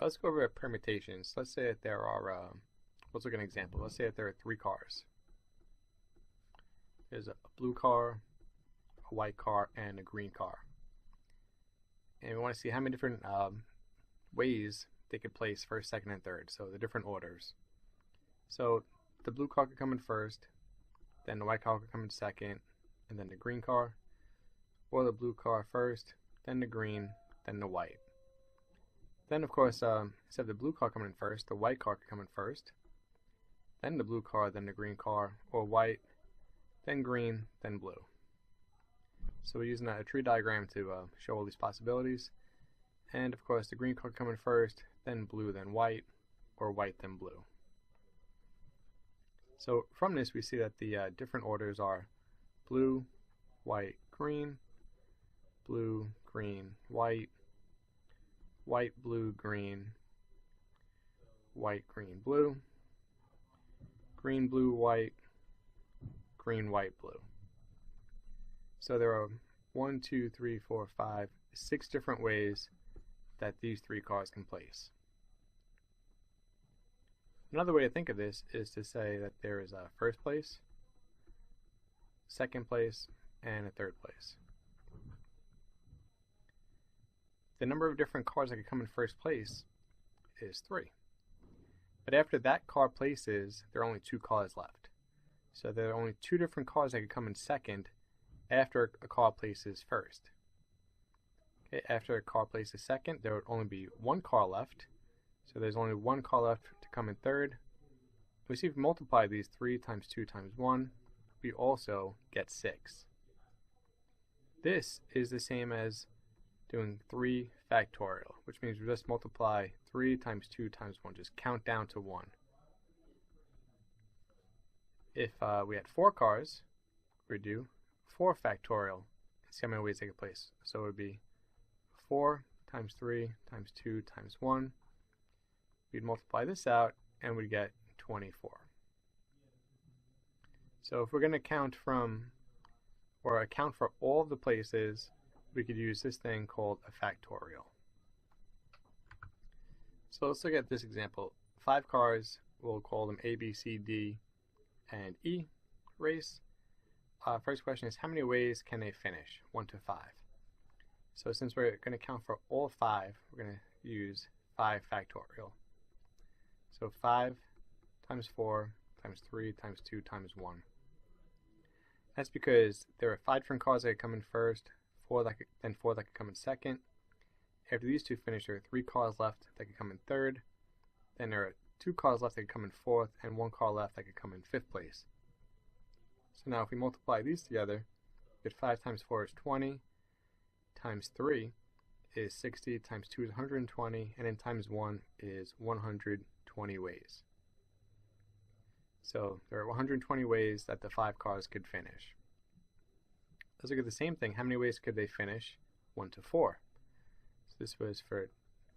Let's go over permutations. Let's say that there are, let's look at an example. Let's say that there are three cars. There's a blue car, a white car, and a green car. And we want to see how many different ways they could place first, second, and third. So the different orders. So the blue car could come in first, then the white car could come in second, and then the green car. Or the blue car first, then the green, then the white. Then, of course, instead of the blue car coming in first, the white car could come in first, then the blue car, then the green car, or white, then green, then blue. So we're using a tree diagram to show all these possibilities. And, of course, the green car coming first, then blue, then white, or white, then blue. So from this, we see that the different orders are blue, white, green, blue, green, white, white, blue, green, white, green, blue, green, blue, white, green, white, blue. So there are 1, 2, 3, 4, 5, 6 different ways that these three cars can place. Another way to think of this is to say that there is a first place, second place, and a third place. The number of different cars that could come in first place is 3. But after that car places, there are only 2 cars left. So there are only 2 different cars that could come in second after a car places first. Okay, after a car places second, there would only be 1 car left. So there's only 1 car left to come in third. We see if we multiply these 3 times 2 times 1, we also get 6. This is the same as doing 3 factorial, which means we just multiply 3 times 2 times 1, just count down to 1. If we had 4 cars, we'd do 4 factorial and see how many ways they could place. So it would be 4 times 3 times 2 times 1. We'd multiply this out and we'd get 24. So if we're going to count from, or account for all of the places, we could use this thing called a factorial. So let's look at this example. 5 cars, we'll call them A, B, C, D, and E race. First question is, how many ways can they finish? 1 to 5. So since we're going to count for all 5, we're going to use 5 factorial. So 5 times 4 times 3 times 2 times 1. That's because there are 5 different cars that could come in first, 4 that could come in second. After these 2 finish, there are 3 cars left that could come in third. Then there are 2 cars left that could come in fourth, and 1 car left that could come in fifth place. So now if we multiply these together, we get 5 times 4 is 20, times 3 is 60, times 2 is 120, and then times 1 is 120 ways. So there are 120 ways that the 5 cars could finish. Let's look at the same thing. How many ways could they finish? 1 to 4. So this was for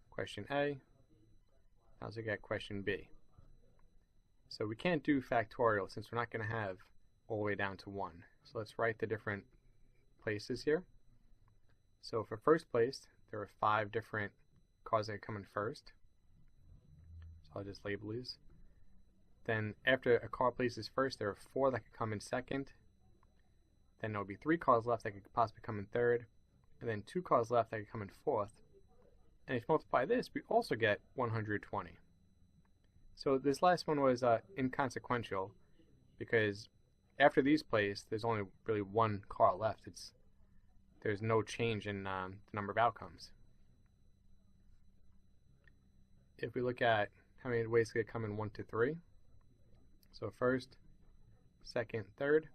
question A. Now let's look at question B. So we can't do factorial since we're not going to have all the way down to 1. So let's write the different places here. So for first place, there are 5 different cars that come in first. So I'll just label these. Then after a car places first, there are 4 that could come in second. Then there will be 3 cars left that could possibly come in third. And then 2 cars left that could come in fourth. And if you multiply this, we also get 120. So this last one was inconsequential because after these place, there's only really 1 car left. There's no change in the number of outcomes. If we look at how many ways could come in 1 to 3, so first, second, third.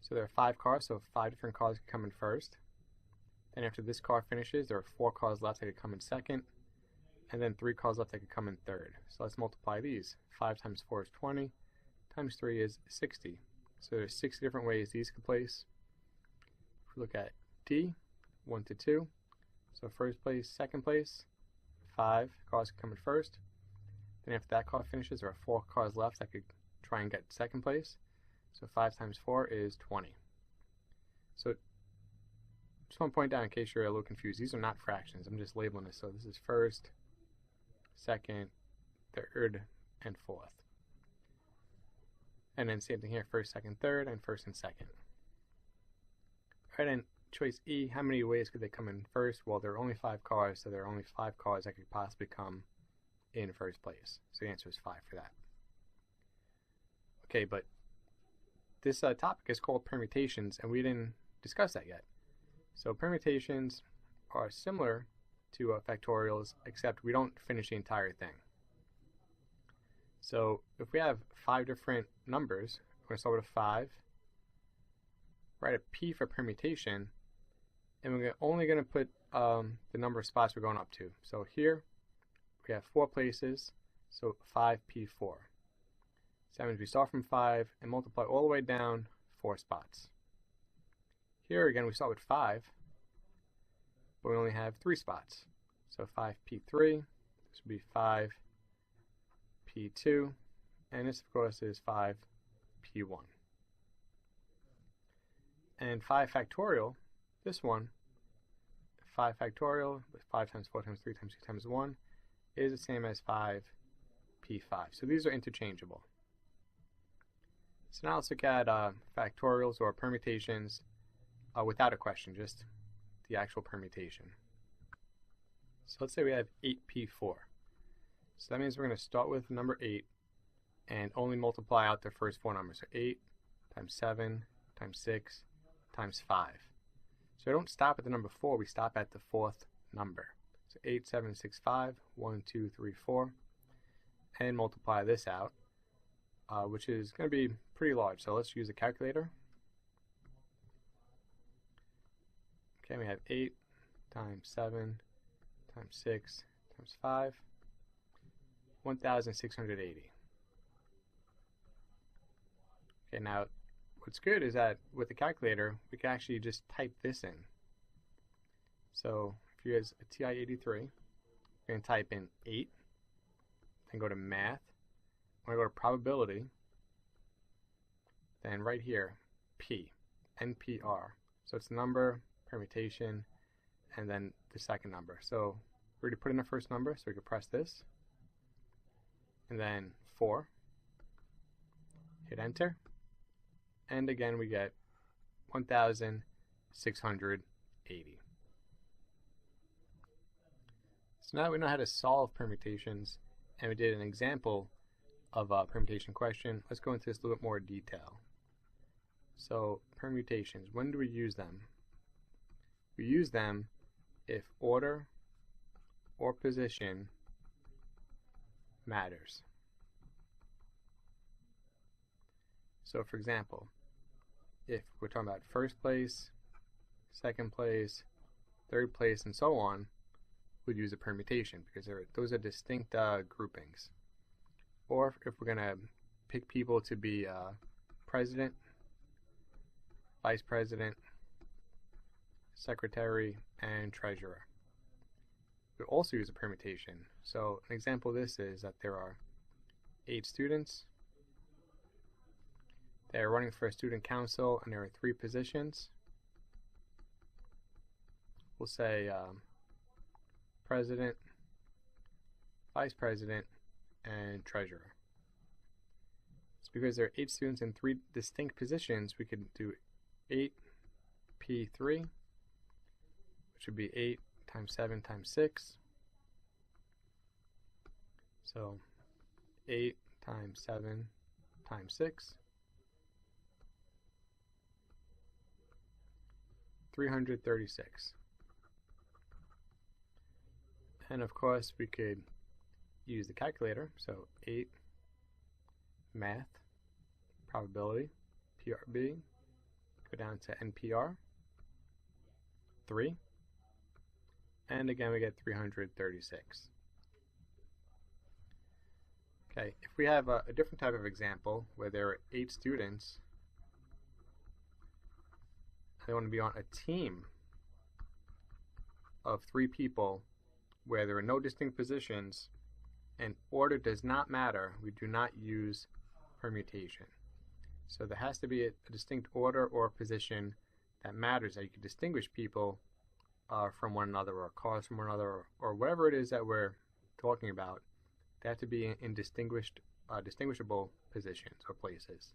So there are 5 cars, so 5 different cars could come in first. Then after this car finishes, there are 4 cars left that could come in second, and then 3 cars left that could come in third. So let's multiply these. 5 times 4 is 20, times 3 is 60. So there's 60 different ways these could place. If we look at D, 1 to 2, so first place, second place, 5 cars could come in first. Then after that car finishes, there are 4 cars left that could try and get second place. So 5 times 4 is 20. So just want to point out in case you're a little confused, these are not fractions. I'm just labeling this. So this is first, second, third, and fourth. And then same thing here, first, second, third, and first and second. All right, and choice E, how many ways could they come in first? Well, there are only 5 cars, so there are only 5 cars that could possibly come in first place. So the answer is 5 for that. Okay, but this topic is called permutations, and we didn't discuss that yet. So permutations are similar to factorials, except we don't finish the entire thing. So if we have 5 different numbers, we're going to start with a 5, write a P for permutation, and we're only going to put the number of spots we're going up to. So here we have 4 places, so 5P4. So that means we start from 5 and multiply all the way down 4 spots. Here again we start with 5, but we only have 3 spots. So 5P3, this would be 5P2, and this of course is 5P1. And 5 factorial, this one, 5 factorial with 5 times 4 times 3 times 2 times 1 is the same as 5P5. So these are interchangeable. So now let's look at factorials or permutations without a question, just the actual permutation. So let's say we have 8P4. So that means we're going to start with number 8 and only multiply out the first 4 numbers. So 8 times 7 times 6 times 5. So we don't stop at the number 4, we stop at the 4th number. So 8, 7, 6, 5, 1, 2, 3, 4, and multiply this out, which is going to be pretty large. So let's use a calculator. Okay, we have 8 times 7 times 6 times 5, 1,680. Okay, now what's good is that with the calculator, we can actually just type this in. So if you use a TI-83, you're going to type in 8, then go to math, we're going to go to probability, then right here, P, NPR. So it's number, permutation, and then the second number. So we already put in the first number, so we could press this, and then 4, hit enter, and again we get 1,680. So now we know how to solve permutations, and we did an example of a permutation question. Let's go into this a little bit more detail. So permutations, when do we use them? We use them if order or position matters. So for example, if we're talking about first place, second place, third place, and so on, we'd use a permutation because those are distinct groupings. Or if we're going to pick people to be president, vice president, secretary, and treasurer, we also use a permutation. So an example of this is that there are 8 students. They're running for a student council, and there are 3 positions. We'll say president, vice president, and treasurer. It's because there are 8 students in 3 distinct positions, we could do 8P3, which would be 8 times 7 times 6. So 8 times 7 times 6. 336. And of course we could use the calculator. So 8 math, probability, PRB, go down to NPR, 3, and again we get 336. Okay, if we have a different type of example where there are 8 students, they want to be on a team of 3 people where there are no distinct positions and order does not matter, we do not use permutation. So there has to be a distinct order or position that matters, that you can distinguish people from one another, or cars from one another, or whatever it is that we're talking about. They have to be in distinguishable positions or places.